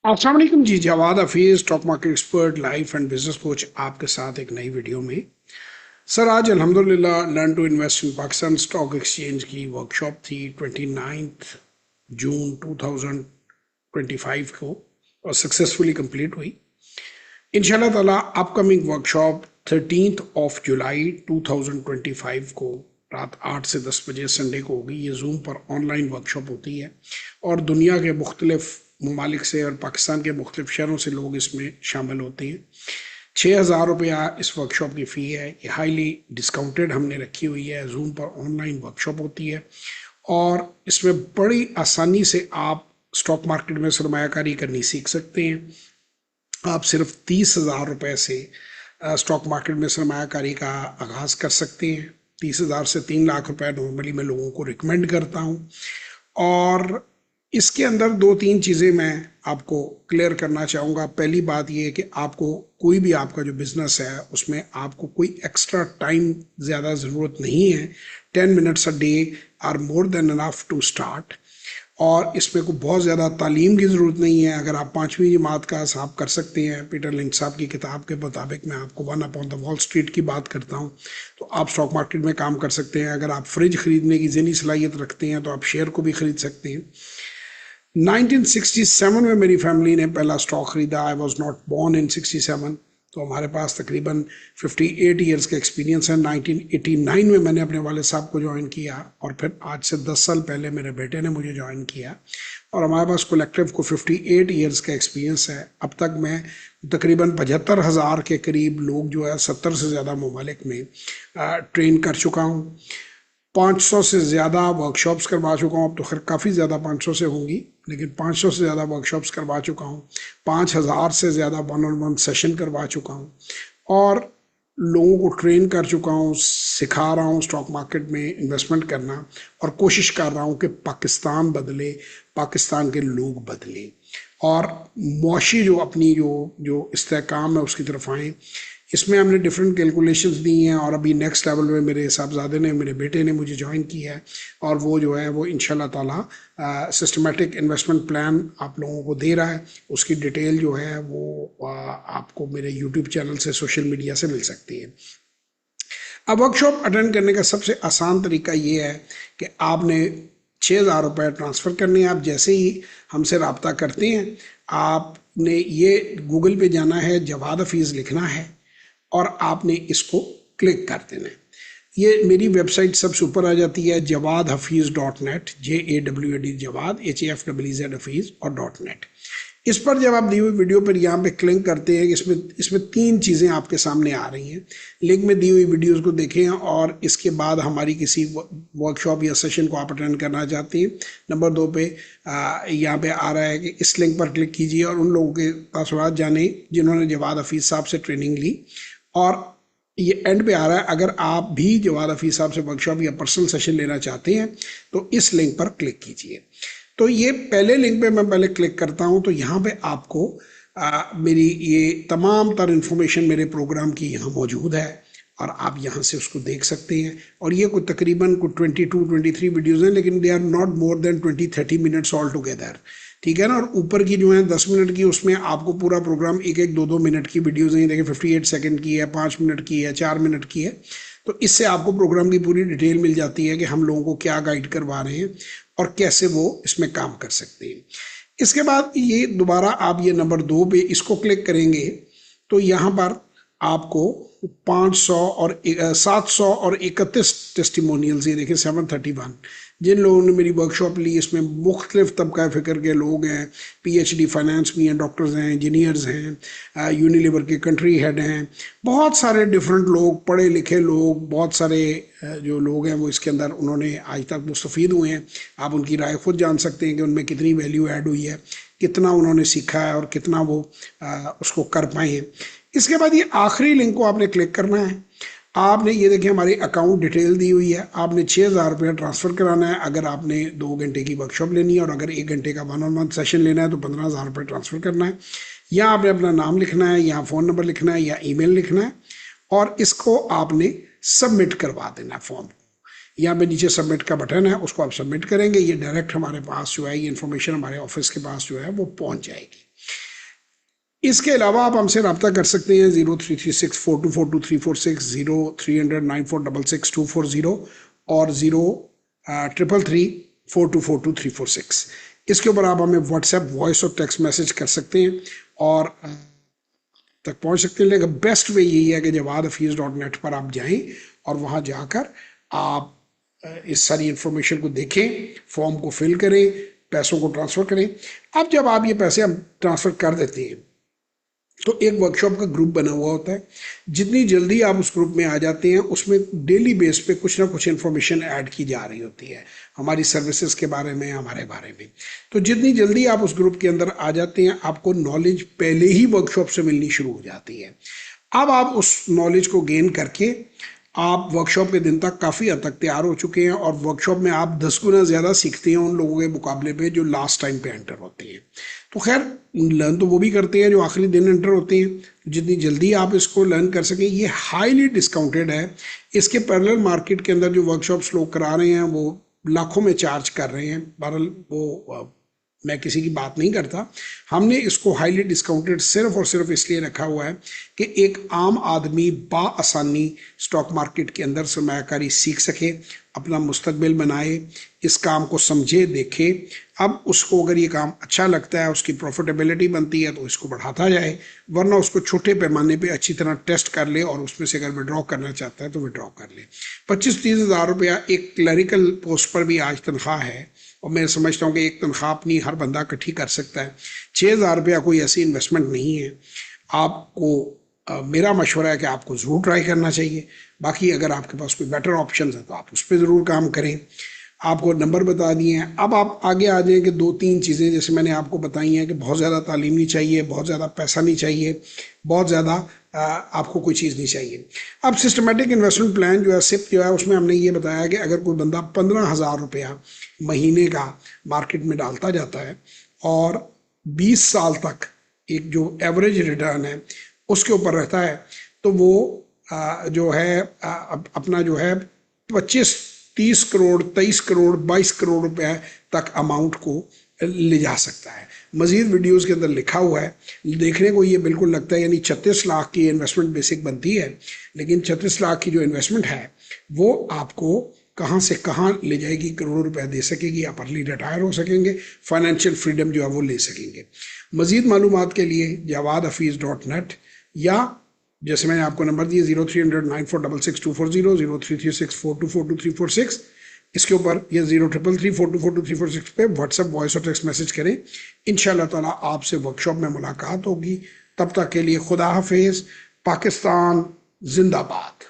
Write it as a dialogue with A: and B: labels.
A: अस्सलाम वालेकुम जी। Jawad Hafeez, stock market expert, life and business coach, आपके साथ एक नई वीडियो में। सर, आज अल्हम्दुलिल्लाह learn to invest in Pakistan stock exchange की वर्कशॉप थी 29 जून 2025 को और सक्सेसफुली कंप्लीट हुई। इंशाल्लाह ताला अपकमिंग वर्कशॉप 13 जुलाई 2025 को रात 8 से 10 बजे संडे को होगी। ये जूम पर ऑनलाइन वर्कशॉप होती है और दुनिया के मुख्तलिफ ममालिक से और पाकिस्तान के मुख्तलिफ शहरों से लोग इसमें शामिल होते हैं। 6,000 रुपया इस वर्कशॉप की फ़ी है। ये हाईली डिस्काउंटेड हमने रखी हुई है। जूम पर ऑनलाइन वर्कशॉप होती है और इसमें बड़ी आसानी से आप स्टॉक मार्केट में सरमायाकारी करनी सीख सकते हैं। आप सिर्फ 30,000 रुपये से स्टॉक मार्केट में सरमायाकारी का आगाज़ कर सकते हैं। 30,000 से 3 लाख रुपए नॉर्मली मैं लोगों को रिकमेंड करता हूँ। और इसके अंदर दो तीन चीज़ें मैं आपको क्लियर करना चाहूँगा। पहली बात ये है कि आपको कोई भी आपका जो बिज़नेस है उसमें आपको कोई एक्स्ट्रा टाइम ज़्यादा ज़रूरत नहीं है। 10 minutes a day are more than enough to start. और इसमें कोई बहुत ज़्यादा तालीम की ज़रूरत नहीं है। अगर आप 5वीं जमात का हिसाब कर सकते हैं, पीटर लिंच साहब की किताब के मुताबिक मैं आपको one upon the wall street की बात करता हूँ, तो आप स्टॉक मार्केट में काम कर सकते हैं। अगर आप फ्रिज खरीदने की ज़हनी सलाहियत रखते हैं तो आप शेयर को भी खरीद सकते हैं। 1967 में मेरी फैमिली ने पहला स्टॉक खरीदा। I was not born in 67, तो हमारे पास तकरीबन 58 ईयर्स का एक्सपीरियंस है। 1989 में मैंने अपने वाले साहब को ज्वाइन किया और फिर आज से 10 साल पहले मेरे बेटे ने मुझे ज्वाइन किया और हमारे पास कलेक्टिव को 58 ईयर्स का एक्सपीरियंस है। अब तक मैं तकरीबन 75,000 के करीब लोग जो है 70 से ज़्यादा ममालिक में ट्रेन कर चुका हूँ। 500 से ज़्यादा वर्कशॉप्स करवा चुका हूँ। अब तो खैर काफ़ी ज़्यादा 500 से होंगी, लेकिन 500 से ज़्यादा वर्कशॉप्स करवा चुका हूँ। 5,000 से ज़्यादा वन ऑन वन सेशन करवा चुका हूँ और लोगों को ट्रेन कर चुका हूँ, सिखा रहा हूँ स्टॉक मार्केट में इन्वेस्टमेंट करना और कोशिश कर रहा हूँ कि पाकिस्तान बदले, पाकिस्तान के लोग बदले और मुआशी जो अपनी जो जो इस्तेहकाम है उसकी तरफ आएँ। इसमें हमने डिफरेंट कैलकुलेशंस दी हैं और अभी नेक्स्ट लेवल में मेरे साहबजादे ने, मेरे बेटे ने मुझे ज्वाइन किया है और वो जो है वो इंशाल्लाह ताला सिस्टमेटिक इन्वेस्टमेंट प्लान आप लोगों को दे रहा है। उसकी डिटेल जो है वो आपको मेरे यूट्यूब चैनल से, सोशल मीडिया से मिल सकती है। अब वर्कशॉप अटेंड करने का सबसे आसान तरीका ये है कि आपने 6,000 रुपये ट्रांसफ़र करने हैं। आप जैसे ही हमसे रब्ता करते हैं, आपने ये गूगल पे जाना है, जवाद हफीज़ लिखना है और आपने इसको क्लिक कर देना है। ये मेरी वेबसाइट सबसे ऊपर आ जाती है, JawadHafiz.net, JAWAD Jawad, HAFEZ Hafeez और .net। इस पर जब आप दी हुई वीडियो पर यहाँ पे क्लिक करते हैं, इसमें तीन चीज़ें आपके सामने आ रही हैं। लिंक में दी हुई वीडियोस को देखें और इसके बाद हमारी किसी वर्कशॉप या सेशन को आप अटेंड करना चाहते हैं, नंबर 2 पे यहाँ पे आ रहा है कि इस लिंक पर क्लिक कीजिए और उन लोगों के तासुरात जाने जिन्होंने जवाद हफीज़ साहब से ट्रेनिंग ली। और ये एंड पे आ रहा है, अगर आप भी जवाद हफीज़ साहब से वर्कशॉप या पर्सनल सेशन लेना चाहते हैं तो इस लिंक पर क्लिक कीजिए। तो ये पहले लिंक पे मैं पहले क्लिक करता हूँ तो यहाँ पे आपको मेरी ये तमाम तर इन्फॉर्मेशन मेरे प्रोग्राम की यहाँ मौजूद है और आप यहाँ से उसको देख सकते हैं। और ये कोई तकरीबन 22-23 वीडियोज़ हैं, लेकिन they are not more than 20-30 minutes all together, ठीक है ना। और ऊपर की जो है 10 मिनट की, उसमें आपको पूरा प्रोग्राम 1-1, 2-2 मिनट की वीडियोज़ हैं। देखिए 58 सेकेंड की है, 5 मिनट की है, 4 मिनट की है। तो इससे आपको प्रोग्राम की पूरी डिटेल मिल जाती है कि हम लोगों को क्या गाइड करवा रहे हैं और कैसे वो इसमें काम कर सकते हैं। इसके बाद ये दोबारा आप ये नंबर 2 पे इसको क्लिक करेंगे तो यहाँ पर आपको 500 और 700 और 31 टेस्टिमोनियल्स, ये देखिए 731, जिन लोगों ने मेरी वर्कशॉप ली। इसमें मुख्तलिफ तबका फ़िक्र के लोग हैं, PhD फाइनेंस में हैं, डॉक्टर्स हैं, इंजीनियर्स हैं, यूनिलीवर के कंट्री हेड हैं, बहुत सारे डिफरेंट लोग, पढ़े लिखे लोग, बहुत सारे जो लोग हैं वो इसके अंदर उन्होंने आज तक मुस्तफ़ीद हुए हैं। आप उनकी राय खुद जान सकते हैं कि उनमें कितनी वैल्यू ऐड हुई है, कितना उन्होंने सीखा है और कितना वो उसको कर पाए हैं। इसके बाद ये आखिरी लिंक को आपने क्लिक करना है। आपने ये देखिए हमारी अकाउंट डिटेल दी हुई है। आपने 6,000 रुपया ट्रांसफ़र कराना है अगर आपने 2 घंटे की वर्कशॉप लेनी है और अगर 1 घंटे का वन ऑन वन सेशन लेना है तो 15,000 रुपये ट्रांसफ़र करना है। यहाँ आपने अपना नाम लिखना है, यहाँ फ़ोन नंबर लिखना है या ईमेल लिखना है और इसको आपने सबमिट करवा देना है फॉर्म। यहाँ पे नीचे सबमिट का बटन है, उसको आप सबमिट करेंगे। ये डायरेक्ट हमारे पास जो है, ये इन्फॉर्मेशन हमारे ऑफिस के पास जो है वो पहुँच जाएगी। इसके अलावा आप हमसे रब्ता कर सकते हैं 033642423460, 030094666240 और 033342423460। इसके ऊपर आप हमें व्हाट्सएप वॉइस और टेक्स्ट मैसेज कर सकते हैं और तक पहुंच सकते हैं। लेकिन बेस्ट वे यही है कि jawad-hafiz.net पर आप जाएं और वहां जाकर आप इस सारी इंफॉर्मेशन को देखें, फॉर्म को फिल करें, पैसों को ट्रांसफर करें। अब जब आप ये पैसे हम ट्रांसफर कर देते हैं तो एक वर्कशॉप का ग्रुप बना हुआ होता है। जितनी जल्दी आप उस ग्रुप में आ जाते हैं उसमें डेली बेस पे कुछ ना कुछ इन्फॉर्मेशन ऐड की जा रही होती है हमारी सर्विसेज के बारे में, हमारे बारे में। तो जितनी जल्दी आप उस ग्रुप के अंदर आ जाते हैं आपको नॉलेज पहले ही वर्कशॉप से मिलनी शुरू हो जाती है। अब आप उस नॉलेज को गेन करके आप वर्कशॉप के दिन तक काफ़ी हद तक तैयार हो चुके हैं और वर्कशॉप में आप 10 गुना ज़्यादा सीखते हैं उन लोगों के मुकाबले पे जो लास्ट टाइम पे एंटर होते हैं। तो खैर लर्न तो वो भी करते हैं जो आखिरी दिन एंटर होते हैं। जितनी जल्दी आप इसको लर्न कर सकें, ये हाईली डिस्काउंटेड है। इसके पैरेलल मार्केट के अंदर जो वर्कशॉप्स लोग करा रहे हैं वो लाखों में चार्ज कर रहे हैं। बहरहाल वो मैं किसी की बात नहीं करता, हमने इसको हाईली डिस्काउंटेड सिर्फ और सिर्फ इसलिए रखा हुआ है कि एक आम आदमी बाआसानी स्टॉक मार्केट के अंदर सरमायाकारी सीख सके, अपना मुस्तकबिल बनाए, इस काम को समझे, देखे। अब उसको अगर ये काम अच्छा लगता है, उसकी प्रॉफिटेबिलिटी बनती है तो इसको बढ़ाता जाए, वरना उसको छोटे पैमाने पे अच्छी तरह टेस्ट कर ले और उसमें से अगर विड्रॉ करना चाहता है तो विड्रॉ कर ले। 25-30 हज़ार रुपया एक क्लरिकल पोस्ट पर भी आज तनख्वाह है और मैं समझता हूँ कि एक तनख्वाह अपनी हर बंदा इकट्ठी कर सकता है। 6,000 रुपया कोई ऐसी इन्वेस्टमेंट नहीं है। आपको मेरा मशवरा है कि आपको ज़रूर ट्राई करना चाहिए। बाकी अगर आपके पास कोई बेटर ऑप्शन है तो आप उस पर ज़रूर काम करें। आपको नंबर बता दिए हैं। अब आप आगे आ जाएं कि 2-3 चीज़ें जैसे मैंने आपको बताई हैं कि बहुत ज़्यादा तालीम नहीं चाहिए, बहुत ज़्यादा पैसा नहीं चाहिए, बहुत ज़्यादा आपको कोई चीज़ नहीं चाहिए। अब सिस्टमेटिक इन्वेस्टमेंट प्लान जो है सिप जो है उसमें हमने ये बताया कि अगर कोई बंदा 15,000 रुपया महीने का मार्केट में डालता जाता है और 20 साल तक एक जो एवरेज रिटर्न है उसके ऊपर रहता है तो वो जो है अपना जो है 25-30 करोड़ 23 करोड़ 22 करोड़ रुपए तक अमाउंट को ले जा सकता है। मजीद वीडियोस के अंदर लिखा हुआ है, देखने को ये बिल्कुल लगता है यानी 36 लाख की इन्वेस्टमेंट बेसिक बनती है, लेकिन 36 लाख की जो इन्वेस्टमेंट है वो आपको कहाँ से कहाँ ले जाएगी, करोड़ों रुपए दे सकेगी, आप अर्ली रिटायर हो सकेंगे, फाइनेंशियल फ्रीडम जो है वो ले सकेंगे। मजीद मालूमात के लिए jawad-hafiz.net या जैसे मैंने आपको नंबर दिए 030094666240, 033642422346, इसके ऊपर या 033342422346 पे व्हाट्सएप वॉइस और टेक्स्ट मैसेज करें। इंशाअल्लाह ताला आपसे वर्कशॉप में मुलाकात होगी। तब तक के लिए खुदा हाफिज। पाकिस्तान जिंदाबाद।